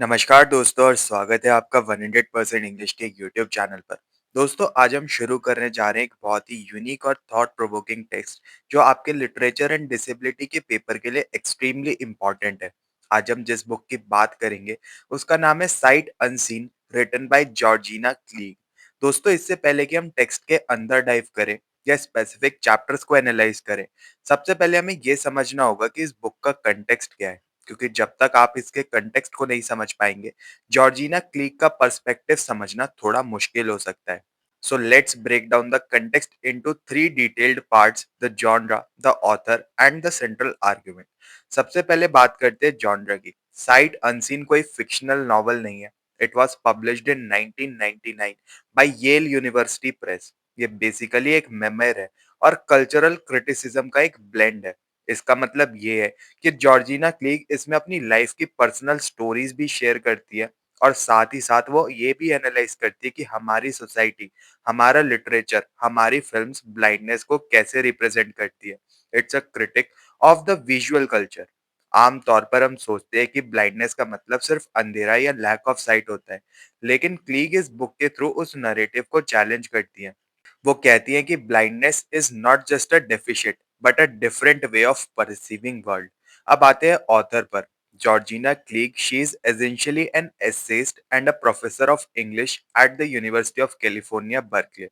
नमस्कार दोस्तों और स्वागत है आपका 100% इंग्लिश के यूट्यूब चैनल पर। दोस्तों आज हम शुरू करने जा रहे हैं एक बहुत ही यूनिक और थॉट प्रोवोकिंग टेक्स्ट जो आपके लिटरेचर एंड डिसेबिलिटी के पेपर के लिए एक्सट्रीमली इम्पोर्टेंट है। आज हम जिस बुक की बात करेंगे उसका नाम है Sight Unseen written by Georgina Kleege. दोस्तों इससे पहले कि हम टेक्स्ट के अंदर डाइव करें या स्पेसिफिक चैप्टर्स को एनालाइज करें, सबसे पहले हमें ये समझना होगा कि इस बुक का कंटेक्स्ट क्या है, क्योंकि जब तक आप इसके कंटेक्स्ट को नहीं समझ पाएंगे, जॉर्जिना क्लीग का पर्सपेक्टिव समझना थोड़ा मुश्किल हो सकता है। So let's break down the context into three detailed parts: the genre, the author and the central argument. सबसे पहले बात करते हैं जॉनरा की। साइट अनसीन कोई फिक्शनल नॉवल नहीं है। It was published in 1999 by Yale University Press. ये बेसिकली एक मेमोir है और कल्चरल क्रिटिसिज्म का एक ब्लेंड है। इसका मतलब ये है कि जॉर्जिना क्लीग इसमें अपनी लाइफ की पर्सनल स्टोरीज भी शेयर करती है और साथ ही साथ वो ये भी एनालाइज करती है कि हमारी सोसाइटी, हमारा लिटरेचर, हमारी फिल्म्स ब्लाइंडनेस को कैसे रिप्रेजेंट करती है। It's a critic of the visual culture. आमतौर पर हम सोचते हैं कि ब्लाइंडनेस का मतलब सिर्फ अंधेरा या लैक ऑफ साइट होता है, लेकिन क्लीग इस बुक के थ्रू उस नैरेटिव को चैलेंज करती है। वो कहती हैं कि blindness is not just a deficit but a different way of perceiving world. अब आते हैं ऑथर पर। Georgina Kleege, she is essentially an essayist and a professor of English at the University of California Berkeley,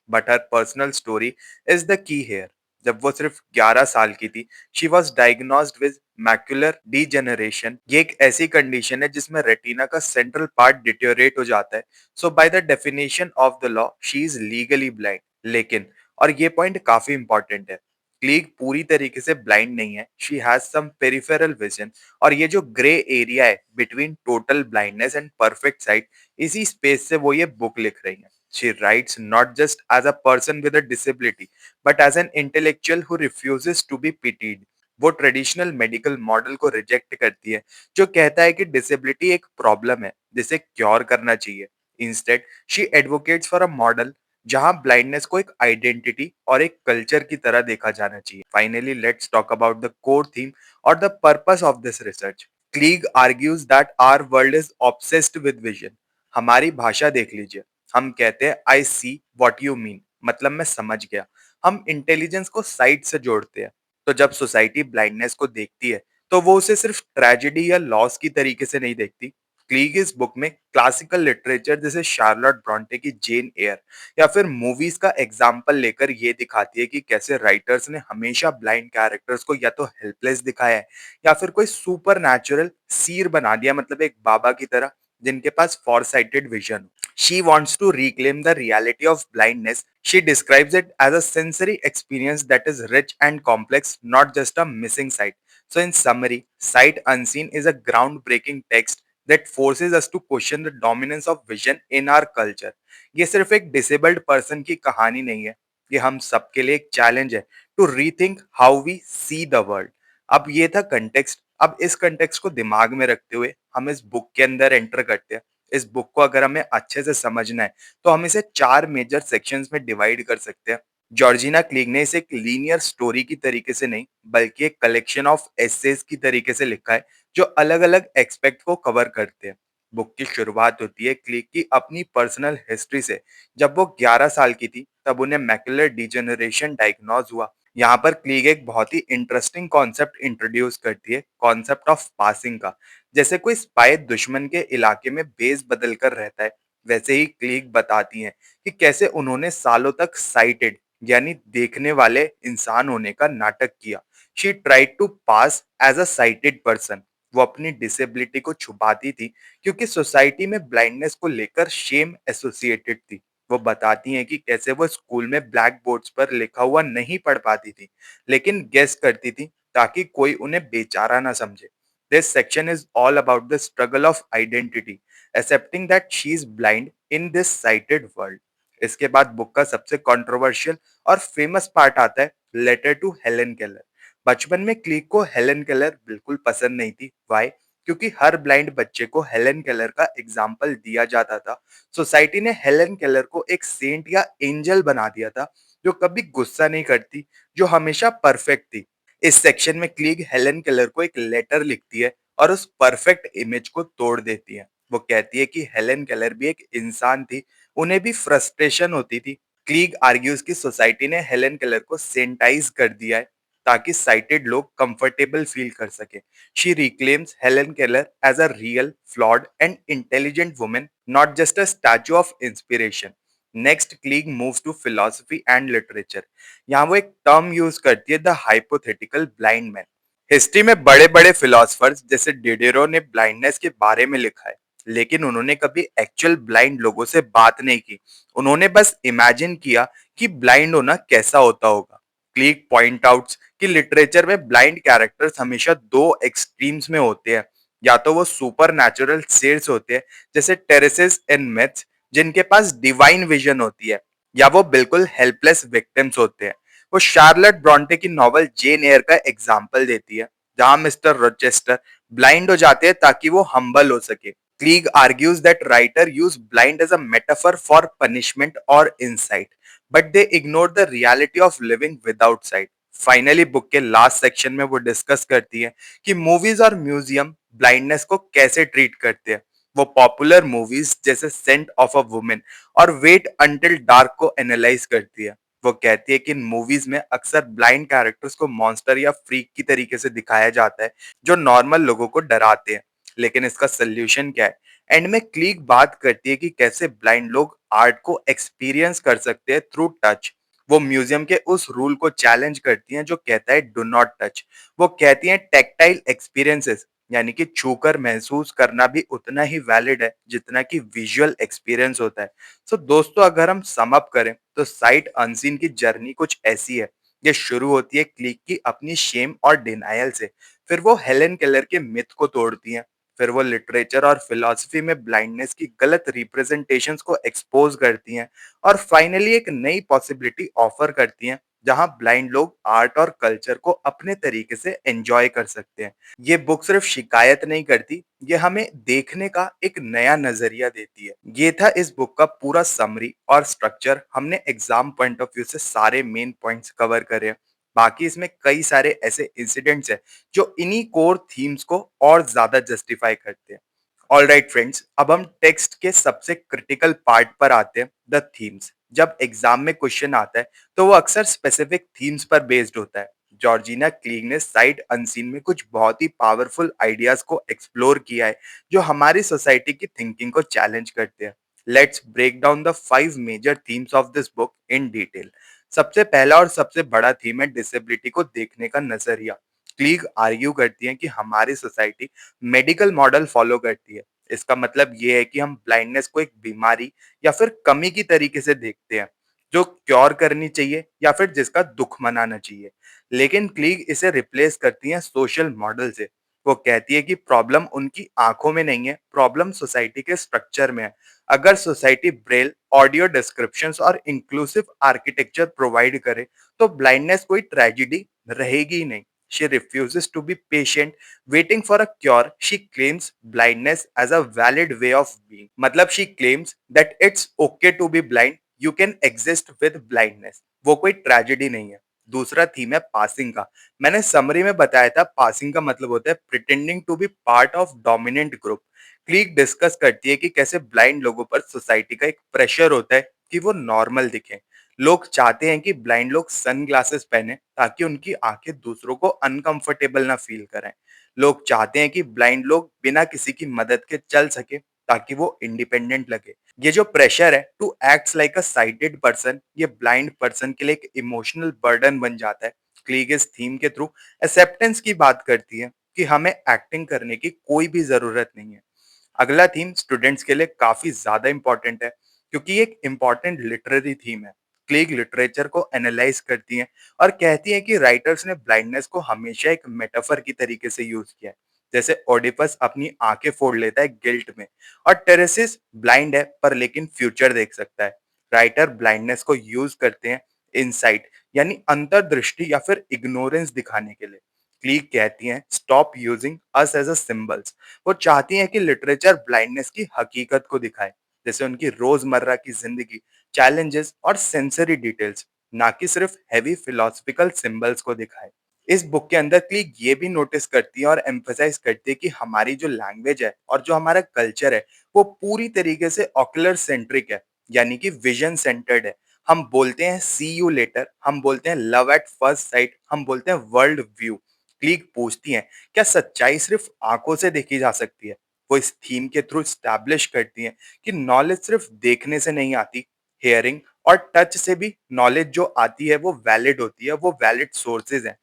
but her personal story is the key here. जब वो सिर्फ 11 साल की थी, she was diagnosed with macular degeneration. ये एक ऐसी condition है जिसमें रेटिना का सेंट्रल पार्ट डिटेरियोरेट हो जाता है। So by the definition of the law she is legally blind. लेकिन, और ये पॉइंट काफी इंपॉर्टेंट है, क्लीग पूरी तरीके से ब्लाइंड नहीं है। She has some peripheral vision. और ये जो ग्रे एरिया है between total blindness and perfect sight, इसी स्पेस से वो ये बुक लिख रही है। She writes not just as a person with a disability but as an intellectual who refuses to be pitied. वो ट्रेडिशनल मेडिकल मॉडल को रिजेक्ट करती है जो कहता है कि डिसेबिलिटी एक प्रॉब्लम है जिसे क्योर करना चाहिए। Instead she advocates for a model जहां ब्लाइंडनेस को एक आइडेंटिटी और एक कल्चर की तरह देखा जाना चाहिए। Finally let's talk about the core theme और the purpose of this research. Kleege argues that our world is obsessed with vision. हमारी भाषा देख लीजिए। हम कहते हैं I see what you mean, मतलब मैं समझ गया। हम इंटेलिजेंस को साइट से जोड़ते हैं। तो जब सोसाइटी ब्लाइंडनेस को देखती है तो वो उसे सिर्फ ट्रेजेडी या लॉस की तरीके से नहीं देखती। क्लीग इस बुक में क्लासिकल लिटरेचर जैसे शार्लोट ब्रॉन्टे की जेन एयर या फिर मूवीज का एग्जाम्पल लेकर ये दिखाती है कि कैसे राइटर्स ने हमेशा ब्लाइंड कैरेक्टर्स को या तो हेल्पलेस दिखाया है या फिर कोई सुपर नेचुरल सीर बना दिया, मतलब एक बाबा की तरह जिनके पास फॉरसाइटेड vision. She wants to reclaim the reality of blindness. She describes it as a sensory experience that is rich and complex, not just a missing sight. So, in summary, Sight Unseen is a groundbreaking text that forces us to question the dominance of vision in our culture. ये सिर्फ एक disabled person की कहानी नहीं है, ये हम सबके लिए एक चैलेंज है to rethink how we see the world. अब ये था कंटेक्स्ट। अब इस कंटेक्स्ट को दिमाग में रखते हुए हम इस बुक के अंदर एंटर करते हैं। इस बुक को अगर हमें अच्छे से समझना है तो हम इसे 4 मेजर सेक्शंस में डिवाइड कर सकते हैं। जॉर्जिना क्लीग ने इसे एक लीनियर स्टोरी की तरीके से नहीं, बल्कि एक कलेक्शन ऑफ एसेज की तरीके से लिखा है जो अलग-अलग एस्पेक्ट को कवर करते हैं। बुक की शुरुआत होती है क्लीग की अपनी पर्सनल हिस्ट्री से। जब वो 11 साल की थी तब उन्हें मैकुलर डिजेनरेशन डायग्नोज हुआ। यहाँ पर क्लीग एक बहुत ही इंटरेस्टिंग कॉन्सेप्ट इंट्रोड्यूस करती है, कॉन्सेप्ट ऑफ पासिंग का। जैसे कोई स्पाई दुश्मन के इलाके में बेस बदल कर रहता है, वैसे ही क्लीग बताती हैं कि कैसे उन्होंने सालों तक साइटेड यानी देखने वाले इंसान होने का नाटक किया। She tried to pass as a sighted person. वो अपनी डिसेबिलिटी को छुपाती थी क्योंकि सोसाइटी में ब्लाइंडनेस को लेकर शेम एसोसिएटेड थी। वो बताती हैं कि कैसे वो स्कूल में ब्लैक बोर्ड्स पर लिखा हुआ नहीं पढ़ पाती थी, लेकिन गेस करती थी ताकि कोई उन्हें बेचारा ना समझे। This section is all about the struggle of identity, accepting that she is blind in this sighted world. इसके बाद बुक का सबसे कंट्रोवर्शियल और फेमस पार्ट आता है, लेटर टू हेलन केलर। बचपन में क्लीग को हेलन केलर बिल्कुल पसंद नहीं थी। वाई? क्योंकि हर ब्लाइंड बच्चे को हेलन केलर का एग्जाम्पल दिया जाता था। सोसाइटी ने हेलन केलर को एक सेंट या एंजल बना दिया था जो कभी गुस्सा नहीं करती, जो हमेशा परफेक्ट थी। इस सेक्शन में क्लीग हेलन केलर को एक लेटर लिखती है और उस परफेक्ट इमेज को तोड़ देती है। वो कहती है कि हेलेन केलर भी एक इंसान थी, उन्हें भी फ्रस्ट्रेशन होती थी। क्लीग आर्ग्यूज की सोसाइटी ने हेलेन केलर को सेंटाइज कर दिया है ताकि साइटेड लोग कंफर्टेबल फील कर सके। She reclaims Helen Keller as a real, flawed and intelligent women, not just a statue of inspiration. Next Kleege moves to philosophy and literature. यहाँ वो एक टर्म यूज करती है, the hypothetical blind man. History में बड़े बड़े philosophers जैसे डिडेरो ने ब्लाइंडनेस के बारे में लिखा है, लेकिन उन्होंने कभी एक्चुअल ब्लाइंड लोगों से बात नहीं की। उन्होंने बस इमेजिन किया कि ब्लाइंड होना कैसा होता होगा। क्लीग पॉइंट आउट्स कि लिटरेचर में ब्लाइंड कैरेक्टर्स हमेशा दो एक्सट्रीम्स में होते हैं। या तो वो सुपर नेचुरल सेर्स होते हैं, जैसे टेरेसेस एंड मिथ्स, जिनके पास डिवाइन विजन होती है, या वो बिल्कुल हेल्पलेस विक्टिम्स होते हैं। वो शार्लेट ब्रॉन्टे की नॉवल जेन एयर का एग्जाम्पल देती है, जहां मिस्टर रोचेस्टर ब्लाइंड हो जाते हैं ताकि वो हम्बल हो सके। Kleege argues that writer use blind as a metaphor for punishment और insight, but they ignore the reality of living without sight. Finally book के लास्ट सेक्शन में वो डिस्कस करती है कि मूवीज और म्यूजियम ब्लाइंडनेस को कैसे ट्रीट करते हैं। वो पॉपुलर मूवीज जैसे सेंट ऑफ अ वुमेन और वेट अंटिल डार्क को एनालाइज करती है। वो कहती है कि इन मूवीज में अक्सर ब्लाइंड कैरेक्टर्स को मॉन्स्टर या फ्रीक की तरीके से दिखाया जाता है, जो नॉर्मल लोगों को डराते हैं। लेकिन इसका सोल्यूशन क्या है? एंड में क्लीग बात करती है कि कैसे ब्लाइंड लोग आर्ट को एक्सपीरियंस कर सकते हैं थ्रू टच। वो म्यूजियम के उस रूल को चैलेंज करती हैं जो कहता है डू नॉट टच। वो कहती हैं टेक्टाइल एक्सपीरियंसेस, यानी कि छूकर महसूस करना भी उतना ही वैलिड है जितना कि विजुअल एक्सपीरियंस होता है। सो दोस्तों, अगर हम सम अप करें तो साइट अनसीन की जर्नी कुछ ऐसी है। ये शुरू होती है क्लिक की अपनी शेम और डिनायल से, फिर वो हेलेन केलर के मिथ को तोड़ती हैं, फिर वो लिटरेचर और फिलॉसफी में ब्लाइंडनेस की गलत रिप्रेजेंटेशंस को एक्सपोज करती हैं, और फाइनली एक नई पॉसिबिलिटी ऑफर करती हैं जहां ब्लाइंड लोग आर्ट और कल्चर को अपने तरीके से एंजॉय कर सकते हैं। ये बुक सिर्फ शिकायत नहीं करती, ये हमें देखने का एक नया नजरिया देती है। ये था इस बुक का पूरा समरी और स्ट्रक्चर। हमने एग्जाम पॉइंट ऑफ व्यू से सारे मेन पॉइंट्स कवर करे हैं। बाकी इसमें कई सारे ऐसे इंसिडेंट्स हैं जो इन्हीं कोर थीम्स को और ज्यादा जस्टिफाई करते हैं। ऑल राइट फ्रेंड्स, अब हम टेक्स्ट के सबसे क्रिटिकल पार्ट पर आते हैं, द थीम्स। जब एग्जाम में क्वेश्चन आता है तो वो अक्सर स्पेसिफिक थीम्स पर बेस्ड होता है। जॉर्जिना क्लीग ने साइट अनसीन में कुछ बहुत ही पावरफुल आइडियाज को एक्सप्लोर किया है, जो हमारी सोसाइटी की थिंकिंग को चैलेंज करते हैं। Let's break down the 5 major themes of this book in detail. सबसे पहला और सबसे बड़ा थीम है डिसेबिलिटी को देखने का नजरिया। क्लीग आर्ग्यू करती है कि हमारी सोसाइटी मेडिकल मॉडल फॉलो करती है। इसका मतलब ये है कि हम ब्लाइंडनेस को एक बीमारी या फिर कमी की तरीके से देखते हैं, जो क्योर करनी चाहिए या फिर जिसका दुख मनाना चाहिए। लेकिन क्लीग इसे रिप्लेस करती हैं सोशल मॉडल से। वो कहती है कि प्रॉब्लम उनकी आंखों में नहीं है, प्रॉब्लम सोसाइटी के स्ट्रक्चर में है। अगर सोसाइटी ब्रेल, ऑडियो डिस्क्रिप्शंस और इंक्लूसिव आर्किटेक्चर प्रोवाइड करे तो ब्लाइंडनेस कोई ट्रेजिडी रहेगी ही नहीं। She refuses to be patient, waiting for a cure. She claims blindness as a valid way of being. मतलब she claims that it's okay to be blind. You can exist with blindness. वो कोई tragedy नहीं है। दूसरा theme है passing का। मैंने summary में बताया था, पासिंग का मतलब होता है pretending to be part of dominant group. Kleege discuss करती है कि कैसे ब्लाइंड लोगों पर सोसाइटी का एक प्रेशर होता है कि वो नॉर्मल दिखें। लोग चाहते हैं कि ब्लाइंड लोग सनग्लासेस पहने ताकि उनकी आंखें दूसरों को अनकंफर्टेबल ना फील करें। लोग चाहते हैं कि ब्लाइंड लोग बिना किसी की मदद के चल सके ताकि वो इंडिपेंडेंट लगे। ये जो प्रेशर है to act like a sighted person, ये ब्लाइंड पर्सन के लिए एक इमोशनल बर्डन बन जाता है। क्लीग इस थीम के थ्रू एक्सेप्टेंस की बात करती है कि हमें एक्टिंग करने की कोई भी जरूरत नहीं है। अगला थीम स्टूडेंट्स के लिए काफी ज्यादा इंपॉर्टेंट है, क्योंकि ये एक इम्पॉर्टेंट लिटरेरी थीम है। क्लीग लिटरेचर को एनालाइज करती है और कहती है कि राइटर्स ने ब्लाइंडनेस को हमेशा एक मेटाफर की तरीके से यूज किया है। जैसे ओडिपस अपनी आंखें फोड़ लेता है गिल्ट में, और टेरेसिस ब्लाइंड है पर लेकिन फ्यूचर देख सकता है। राइटर ब्लाइंडनेस को यूज करते हैं इनसाइट, यानी अंतर्दृष्टि या फिर इग्नोरेंस दिखाने के लिए। क्लीग कहती हैं stop using us as a symbols. वो चाहती हैं कि लिटरेचर ब्लाइंडनेस की हकीकत को दिखाए, जैसे उनकी रोजमर्रा की जिंदगी, चैलेंजेस और सेंसरी डिटेल्स, ना कि सिर्फ हैवी फिलोसफिकल सिंबल्स को दिखाए। इस बुक के अंदर क्लिक ये भी नोटिस करती है और एम्फसाइज करती है कि हमारी जो लैंग्वेज है और जो हमारा कल्चर है, वो पूरी तरीके से ऑकुलर सेंट्रिक है, यानी कि विजन सेंटर्ड है। हम बोलते हैं सी यू लेटर, हम बोलते हैं लव एट फर्स्ट साइट, हम बोलते हैं वर्ल्ड व्यू। क्लिक पूछती हैं, क्या सच्चाई सिर्फ आंखों से देखी जा सकती है? वो इस थीम के थ्रू स्टैब्लिश करती हैं कि नॉलेज सिर्फ देखने से नहीं आती, हेयरिंग और टच से भी नॉलेज जो आती है वो वैलिड होती है, वो वैलिड सोर्सेज हैं।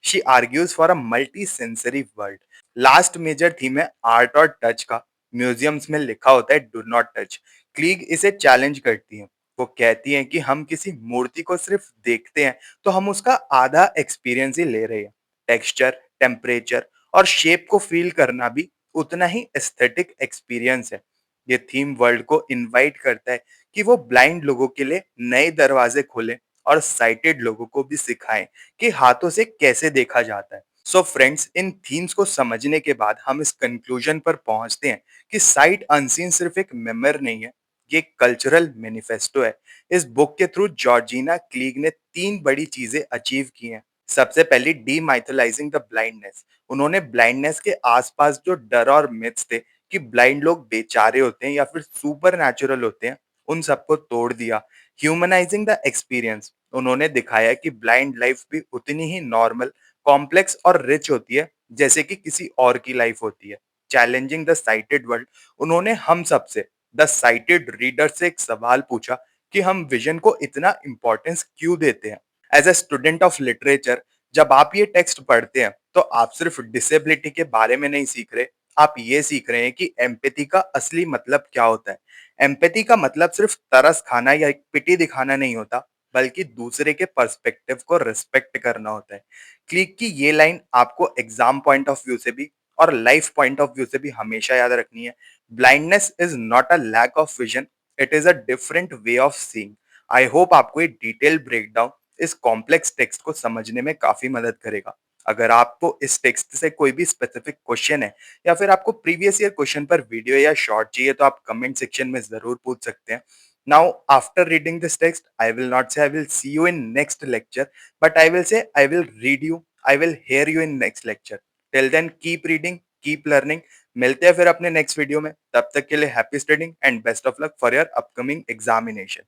She argues for a multi sensory world. Last major theme है आर्ट और टच का। म्यूजियम्स में लिखा होता है डू नॉट टच। क्लीग इसे चैलेंज करती है। वो कहती हैं कि हम किसी मूर्ति को सिर्फ देखते हैं तो हम उसका आधा एक्सपीरियंस ही ले रहे हैं। टेक्सचर, टेम्परेचर और शेप को फील करना भी उतना ही एस्थेटिक एक्सपीरियंस है। ये थीम वर्ल्ड को इनवाइट करता है कि वो ब्लाइंड लोगों के लिए नए दरवाजे खोलें और साइटेड लोगों को भी सिखाएं कि हाथों से कैसे देखा जाता है। सो फ्रेंड्स, इन थीम्स को समझने के बाद हम इस कंक्लूजन पर पहुंचते हैं कि साइट अनसीन सिर्फ एक मेमर नहीं है, ये एक कल्चरल मैनिफेस्टो है। इस बुक के थ्रू जॉर्जिना क्लीग ने 3 बड़ी चीजें अचीव की हैं। सबसे पहली, डीमाइथोलाइजिंग द ब्लाइंडनेस। उन्होंने ब्लाइंडनेस के आसपास जो डर और मिथ्स थे कि ब्लाइंड लोग बेचारे होते हैं या फिर सुपरनैचुरल होते हैं, उन सबको तोड़ दिया। Humanising the experience. उन्होंने दिखाया कि ब्लाइंड लाइफ भी उतनी ही नॉर्मल, कॉम्प्लेक्स और रिच होती है जैसे कि किसी और की लाइफ होती है। Challenging the sighted world. उन्होंने हम सबसे, द साइटेड रीडर से एक सवाल पूछा कि हम विजन को इतना इंपॉर्टेंस क्यों देते हैं। As a student of literature, जब आप ये टेक्स्ट पढ़ते हैं तो आप सिर्फ डिसेबिलिटी के बारे में नहीं सीख रहे, आप ये सीख रहे हैं कि एम्पैथी का असली मतलब क्या होता है। एम्पैथी का मतलब सिर्फ तरस खाना या एक पिटी दिखाना नहीं होता, बल्कि दूसरे के पर्सपेक्टिव को रिस्पेक्ट करना होता है। क्लिक की ये लाइन आपको एग्जाम पॉइंट ऑफ व्यू से भी और लाइफ पॉइंट ऑफ व्यू से भी हमेशा याद रखनी है। Blindness is not a lack of vision, it is a different way of seeing. I hope आपको ये डिटेल ब्रेकडाउन इस कॉम्प्लेक्स टेक्स्ट को समझने में काफी मदद करेगा। अगर आपको इस टेक्स्ट से कोई भी स्पेसिफिक क्वेश्चन है या फिर आपको प्रीवियस ईयर क्वेश्चन पर वीडियो या शॉर्ट चाहिए तो आप कमेंट सेक्शन में जरूर पूछ सकते हैं। Now after reading this text, I will not say I will see you in next lecture, but I will say I will read you, I will hear you in next lecture. Till then keep reading, keep learning. मिलते हैं फिर अपने next video में, तब तक के लिए happy studying and best of luck for your upcoming examination.